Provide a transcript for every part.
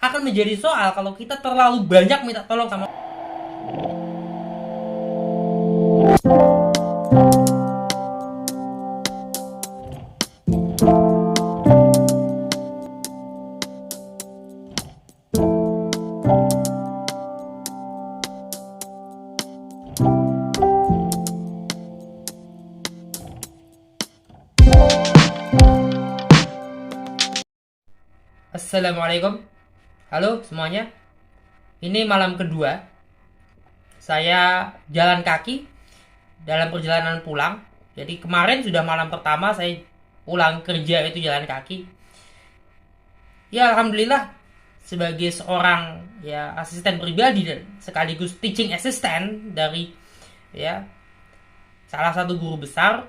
akan menjadi soal kalau kita terlalu banyak minta tolong sama. Assalamualaikum. Halo semuanya. Ini malam kedua saya jalan kaki dalam perjalanan pulang. Jadi kemarin sudah malam pertama saya pulang kerja itu jalan kaki. Ya alhamdulillah sebagai seorang ya asisten pribadi dan sekaligus teaching assistant dari ya salah satu guru besar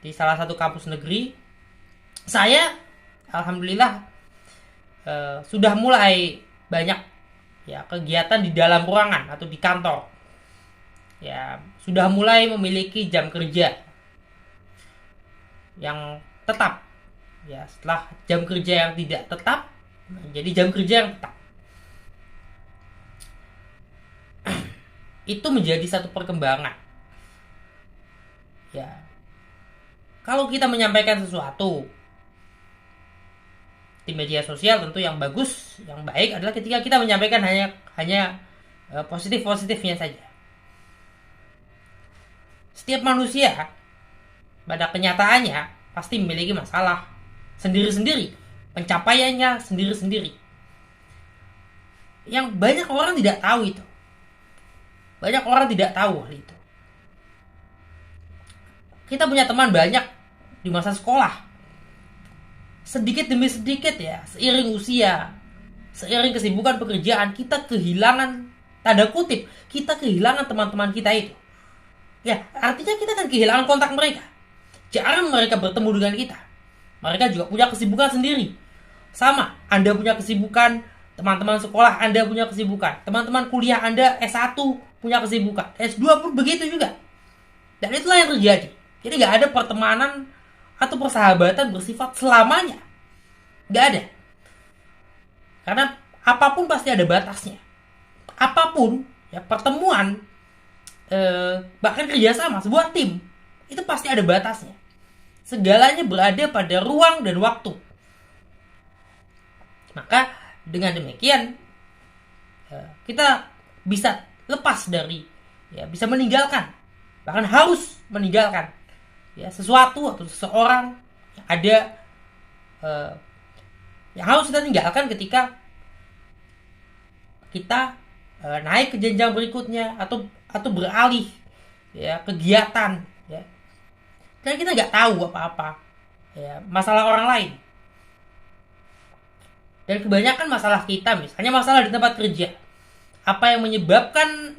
di salah satu kampus negeri, saya alhamdulillah sudah mulai banyak ya kegiatan di dalam ruangan atau di kantor. Ya, sudah mulai memiliki jam kerja yang tetap. Ya, setelah jam kerja yang tidak tetap menjadi jam kerja yang tetap. Itu menjadi satu perkembangan. Ya. Kalau kita menyampaikan sesuatu di media sosial, tentu yang bagus, yang baik adalah ketika kita menyampaikan hanya positif-positifnya saja. Setiap manusia pada kenyataannya pasti memiliki masalah sendiri-sendiri, pencapaiannya sendiri-sendiri. Yang banyak orang tidak tahu itu. Banyak orang tidak tahu hal itu. Kita punya teman banyak di masa sekolah. Sedikit demi sedikit ya, seiring usia, seiring kesibukan pekerjaan, kita kehilangan, tanda kutip, kita kehilangan teman-teman kita itu. Ya, artinya kita kan kehilangan kontak mereka. Jarang mereka bertemu dengan kita. Mereka juga punya kesibukan sendiri. Sama, Anda punya kesibukan, teman-teman sekolah Anda punya kesibukan, teman-teman kuliah Anda S1 punya kesibukan, S2 pun begitu juga. Dan itulah yang terjadi. Jadi gak ada pertemanan atau persahabatan bersifat selamanya. Gak ada. Karena apapun pasti ada batasnya. Apapun ya pertemuan, bahkan kerjasama sebuah tim, itu pasti ada batasnya. Segalanya berada pada ruang dan waktu. Maka dengan demikian kita bisa lepas dari, ya bisa meninggalkan, bahkan harus meninggalkan ya sesuatu atau seseorang yang ada yang harus kita tinggalkan ketika kita naik ke jenjang berikutnya atau beralih ya kegiatan ya. Dan kita nggak tahu apa-apa ya masalah orang lain. Dan kebanyakan masalah kita, misalnya masalah di tempat kerja, apa yang menyebabkan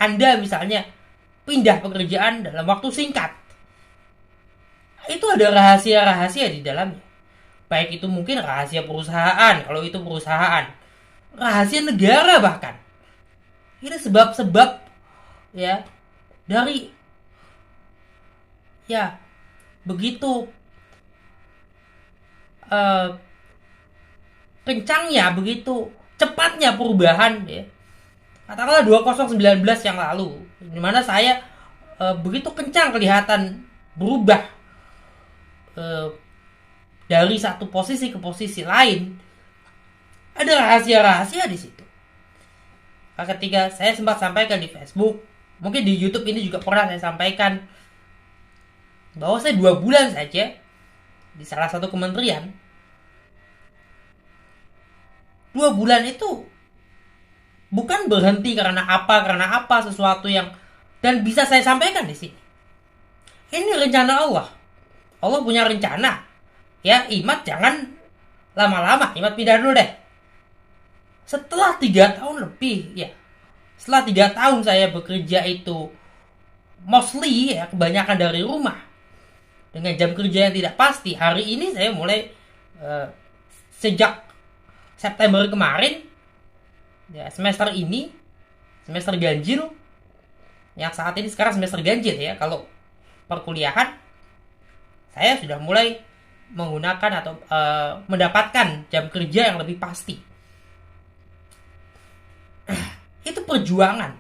Anda misalnya pindah pekerjaan dalam waktu singkat, itu ada rahasia-rahasia di dalamnya. Baik itu mungkin rahasia perusahaan, kalau itu perusahaan, rahasia negara bahkan. Ini sebab-sebab ya dari ya begitu kencangnya, begitu cepatnya perubahan ya. Katakanlah 2019 yang lalu, di mana saya begitu kencang kelihatan berubah dari satu posisi ke posisi lain. Ada rahasia-rahasia di situ. Ketika saya sempat sampaikan di Facebook, mungkin di YouTube ini juga pernah saya sampaikan, bahwa saya 2 bulan saja di salah satu kementerian. 2 bulan itu bukan berhenti karena apa sesuatu yang, dan bisa saya sampaikan di sini. Ini rencana Allah. Allah punya rencana. Ya, Imat jangan lama-lama, Imat pindah dulu deh. Setelah 3 tahun lebih, ya. Setelah 3 tahun saya bekerja itu mostly ya kebanyakan dari rumah. Dengan jam kerja yang tidak pasti. Hari ini saya mulai sejak September kemarin ya, semester ini semester ganjil, yang saat ini sekarang semester ganjil ya, kalau perkuliahan saya sudah mulai menggunakan atau mendapatkan jam kerja yang lebih pasti. Itu perjuangan.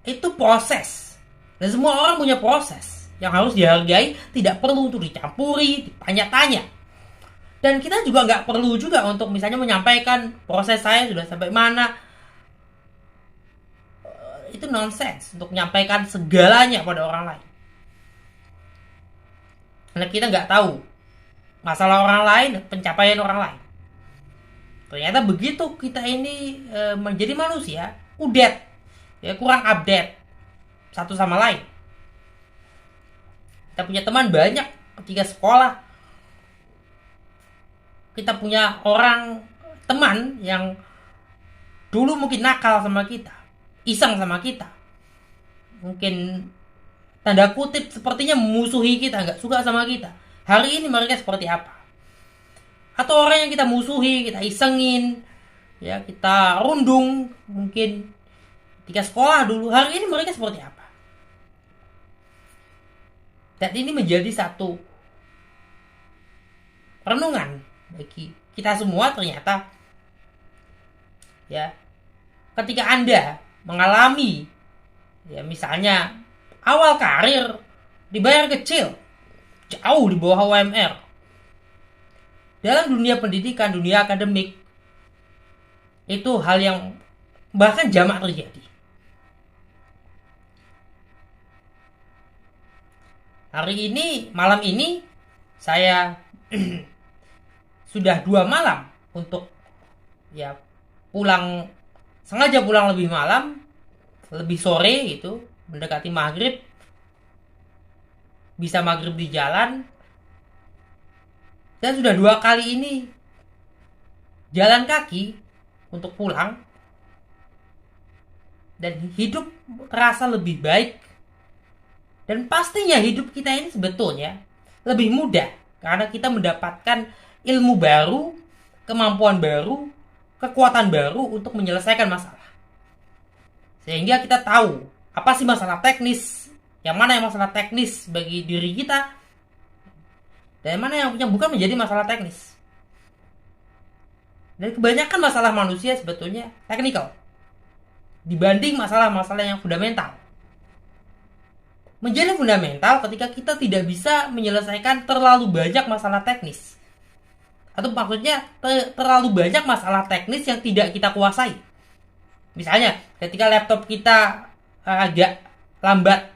Itu proses. Dan semua orang punya proses yang harus dihargai, tidak perlu untuk dicampuri, ditanya-tanya. Dan kita juga nggak perlu juga untuk misalnya menyampaikan proses saya sudah sampai mana. Itu nonsense untuk menyampaikan segalanya pada orang lain. Karena kita nggak tahu masalah orang lain, pencapaian orang lain. Ternyata begitu kita ini menjadi manusia, udet, ya kurang update satu sama lain. Kita punya teman banyak ketika sekolah. Kita punya orang teman yang dulu mungkin nakal sama kita, iseng sama kita, mungkin tanda kutip sepertinya memusuhi kita, nggak suka sama kita. Hari ini mereka seperti apa? Atau orang yang kita musuhi, kita isengin, ya kita rundung, mungkin ketika sekolah dulu, hari ini mereka seperti apa? Dan ini menjadi satu renungan bagi kita semua. Ternyata ya ketika Anda mengalami ya misalnya awal karir dibayar kecil, jauh di bawah UMR, dalam dunia pendidikan, dunia akademik, itu hal yang bahkan jamak terjadi. Hari ini, malam ini, saya sudah 2 malam untuk ya sengaja pulang lebih malam, lebih sore gitu, mendekati maghrib, bisa maghrib di jalan. Dan sudah 2 kali ini jalan kaki untuk pulang. Dan hidup terasa lebih baik. Dan pastinya hidup kita ini sebetulnya lebih mudah. Karena kita mendapatkan ilmu baru, kemampuan baru, kekuatan baru untuk menyelesaikan masalah. Sehingga kita tahu apa sih masalah teknis, yang mana yang masalah teknis bagi diri kita, dan mana yang bukan menjadi masalah teknis. Dan kebanyakan masalah manusia sebetulnya teknikal dibanding masalah-masalah yang fundamental. Menjadi fundamental ketika kita tidak bisa menyelesaikan terlalu banyak masalah teknis. Atau maksudnya terlalu banyak masalah teknis yang tidak kita kuasai. Misalnya ketika laptop kita agak lambat,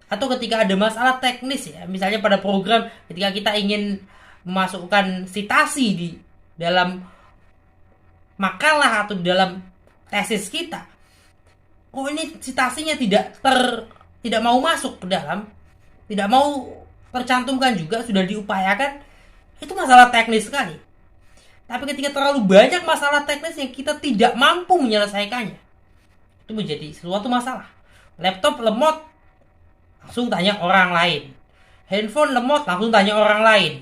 atau ketika ada masalah teknis ya, misalnya pada program ketika kita ingin memasukkan citasi di dalam makalah atau di dalam tesis kita, ini citasinya tidak mau masuk ke dalam, tidak mau tercantumkan juga, sudah diupayakan, itu masalah teknis sekali. Tapi ketika terlalu banyak masalah teknis yang kita tidak mampu menyelesaikannya, itu menjadi suatu masalah. Laptop lemot, langsung tanya orang lain. Handphone lemot, langsung tanya orang lain.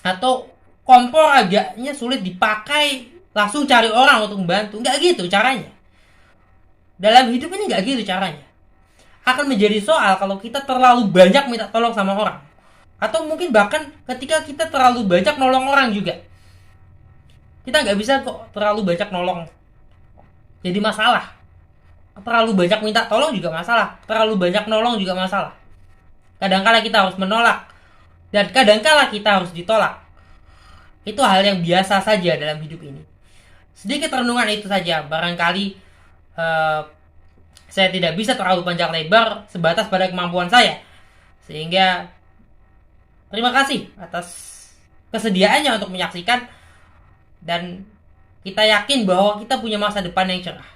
Atau kompor agaknya sulit dipakai, langsung cari orang untuk membantu. Nggak gitu caranya. Dalam hidup ini nggak gitu caranya. Akan menjadi soal kalau kita terlalu banyak minta tolong sama orang. Atau mungkin bahkan ketika kita terlalu banyak nolong orang juga. Kita nggak bisa kok terlalu banyak nolong. Jadi masalah. Terlalu banyak minta tolong juga masalah. Terlalu banyak nolong juga masalah. Kadangkala kita harus menolak. Dan kadangkala kita harus ditolak. Itu hal yang biasa saja dalam hidup ini. Sedikit renungan itu saja. Barangkali saya tidak bisa terlalu panjang lebar, sebatas pada kemampuan saya. Sehingga terima kasih atas kesediaannya untuk menyaksikan. Dan kita yakin bahwa kita punya masa depan yang cerah.